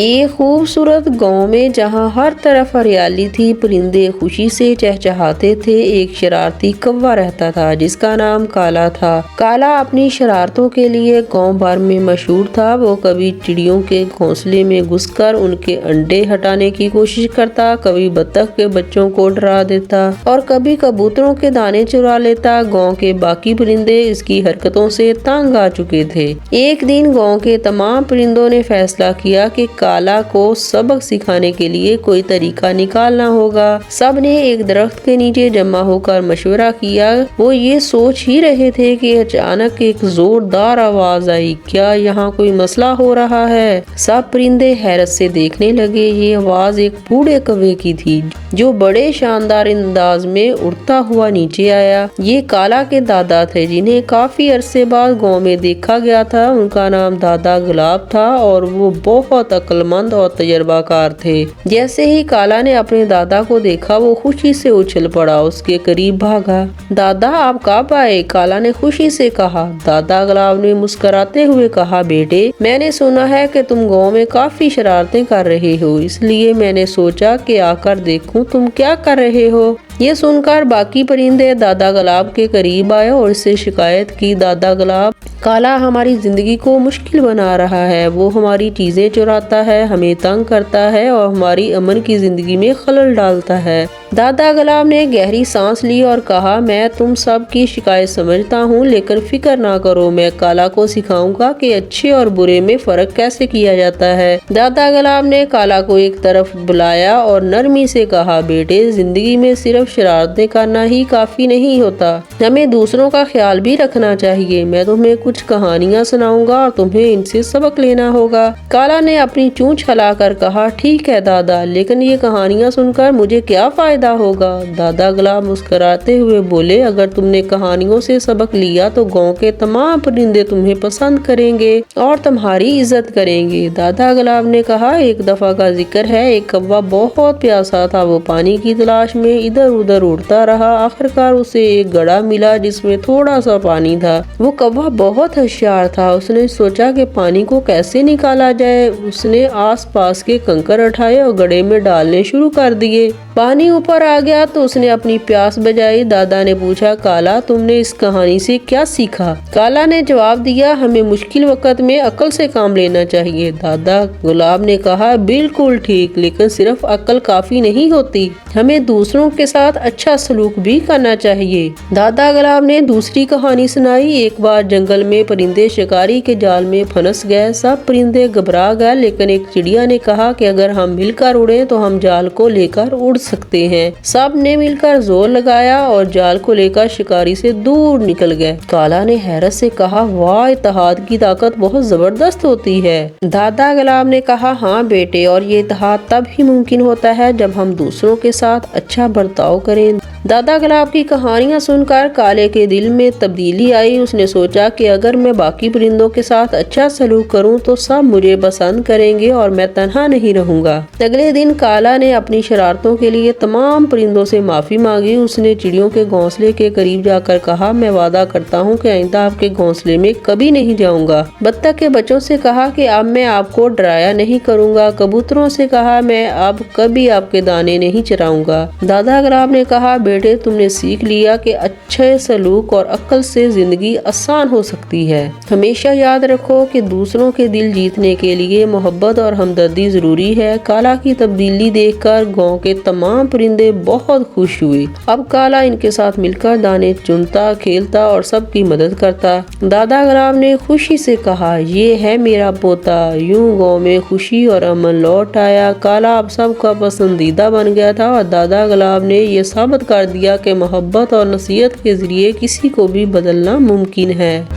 एक खूबसूरत गांव में जहां हर तरफ हरियाली थी, परिंदे खुशी से चहचहाते थे। एक शरारती कौवा रहता था जिसका नाम काला था। काला अपनी शरारतों के लिए गांव भर में मशहूर था। वो कभी चिड़ियों के घोंसले में घुसकर उनके अंडे हटाने की कोशिश करता, कभी बत्तख के बच्चों को डरा देता और कभी कबूतरों के दाने चुरा लेता। गाँव के बाकी परिंदे इसकी हरकतों से तंग आ चुके थे। एक दिन गाँव के तमाम परिंदों ने फैसला किया कि काला को सबक सिखाने के लिए कोई तरीका निकालना होगा। सब ने एक दरख्त के नीचे जमा होकर मशवरा किया। वो ये सोच ही रहे थे कि अचानक एक जोरदार आवाज आई। क्या यहाँ कोई मसला हो रहा है? सब परिंदे हैरत से देखने लगे। ये आवाज एक बूढ़े कौवे की थी जो बड़े शानदार अंदाज में उड़ता हुआ नीचे आया। ये काला के दादा थे जिन्हें काफी अरसे बाद गांव में देखा गया था। उनका नाम दादा गुलाब था और वो बहुत अक्लमंद और तजर्बाकार थे। जैसे ही काला ने अपने दादा को देखा, वो खुशी से उछल पड़ा, उसके करीब भागा। दादा, आप कब आए? काला ने खुशी से कहा। दादा गुलाब ने मुस्कुराते हुए कहा, बेटे, मैंने सुना है कि तुम गांव में काफी शरारतें कर रहे हो, इसलिए मैंने सोचा कि आकर देखूं तुम क्या कर रहे हो। ये सुनकर बाकी परिंदे दादा गुलाब के करीब आए और इससे शिकायत की। दादा गुलाब, काला हमारी जिंदगी को मुश्किल बना रहा है। वो हमारी चीजें चुराता है, हमें तंग करता है और हमारी अमन की जिंदगी में खलल डालता है। दादा गुलाब ने गहरी सांस ली और कहा, मैं तुम सब की शिकायत समझता हूँ, लेकिन फिक्र ना करो, मैं काला को सिखाऊंगा कि अच्छे और बुरे में फर्क कैसे किया जाता है। दादा गुलाब ने काला को एक तरफ बुलाया और नरमी से कहा, बेटे, जिंदगी में सिर्फ शरारतें करना ही काफी नहीं होता, हमें दूसरों का ख्याल भी रखना चाहिए। मैं तुम्हें कुछ कहानियाँ सुनाऊंगा और तुम्हें इनसे सबक लेना होगा। काला ने अपनी चोंच हिलाकर कहा, ठीक है दादा, लेकिन ये कहानियाँ सुनकर मुझे क्या फायदा होगा? दादा गुलाब मुस्कुराते हुए बोले, अगर तुमने कहानियों से सबक लिया तो गांव के तमाम परिंदे तुम्हें पसंद करेंगे और तुम्हारी इज्जत करेंगे। दादा गुलाब ने कहा, एक दफा का जिक्र है, एक कौवा बहुत प्यासा था। वो पानी की तलाश में इधर उधर उड़ता रहा। आखिरकार उसे एक गड्ढा मिला जिसमें थोड़ा सा पानी था। वो कौवा बहुत होशियार था। उसने सोचा कि पानी को कैसे निकाला जाए। उसने आसपास के कंकड़ उठाए और गड्ढे में डालने शुरू कर दिए। पानी ऊपर आ गया तो उसने अपनी प्यास बुझाई। दादा ने पूछा, काला, तुमने इस कहानी से क्या सीखा? काला ने जवाब दिया, हमें मुश्किल वक्त में अक्ल से काम लेना चाहिए। दादा गुलाब ने कहा, बिल्कुल ठीक, लेकिन सिर्फ अक्ल काफी नहीं होती, हमें दूसरों के साथ अच्छा सलूक भी करना चाहिए। दादा गुलाब ने दूसरी कहानी सुनाई। एक बार जंगल में परिंदे शिकारी के जाल में फंस गए। सब परिंदे घबरा गए, लेकिन एक चिड़िया ने कहा कि अगर हम मिलकर उड़े तो हम जाल को लेकर उड़ सकते हैं। सब ने मिलकर जोर लगाया और जाल को लेकर शिकारी से दूर निकल गए। काला ने हैरत से कहा, वाह, इत्तेहाद की ताकत बहुत जबरदस्त होती है। दादा गुलाब ने कहा, हाँ बेटे, और ये इत्तेहाद तब ही मुमकिन होता है जब हम दूसरों के साथ अच्छा बर्ताव करें। दादा गुलाब की कहानियां सुनकर काले के दिल में तब्दीली आई। उसने सोचा कि अगर मैं बाकी परिंदों के साथ अच्छा सलूक करूं तो सब मुझे पसंद करेंगे और मैं तन्हा नहीं रहूंगा। अगले दिन काला ने अपनी शरारतों के लिए तमाम परिंदों से माफी मांगी। उसने चिड़ियों के घोंसले के करीब जाकर कहा, मैं वादा करता हूँ कि आइंदा आपके घोंसले में कभी नहीं जाऊंगा। बत्तख के बच्चों से कहा कि अब मैं आपको डराया नहीं करूंगा। कबूतरों से कहा, मैं अब कभी आपके दाने नहीं चराऊंगा। दादा गुलाब ने कहा, बेटे, तुमने सीख लिया कि अच्छे सलूक और अक्ल से जिंदगी आसान हो सकती है। हमेशा याद रखो कि दूसरों के दिल जीतने के लिए मोहब्बत और हमदर्दी जरूरी है। काला की तब्दीली देखकर गांव के तमाम परिंदे बहुत खुश हुए। अब काला इनके साथ मिलकर दाने चुनता, खेलता और सबकी मदद करता। दादा गुलाब ने खुशी से कहा, ये है मेरा पोता। यूं गांव में खुशी और अमन लौट आया। काला अब सबका पसंदीदा बन गया था और दादा गुलाब ने ये साबित कर दिया कि मोहब्बत और नसीहत के जरिए किसी को भी बदलना मुमकिन है।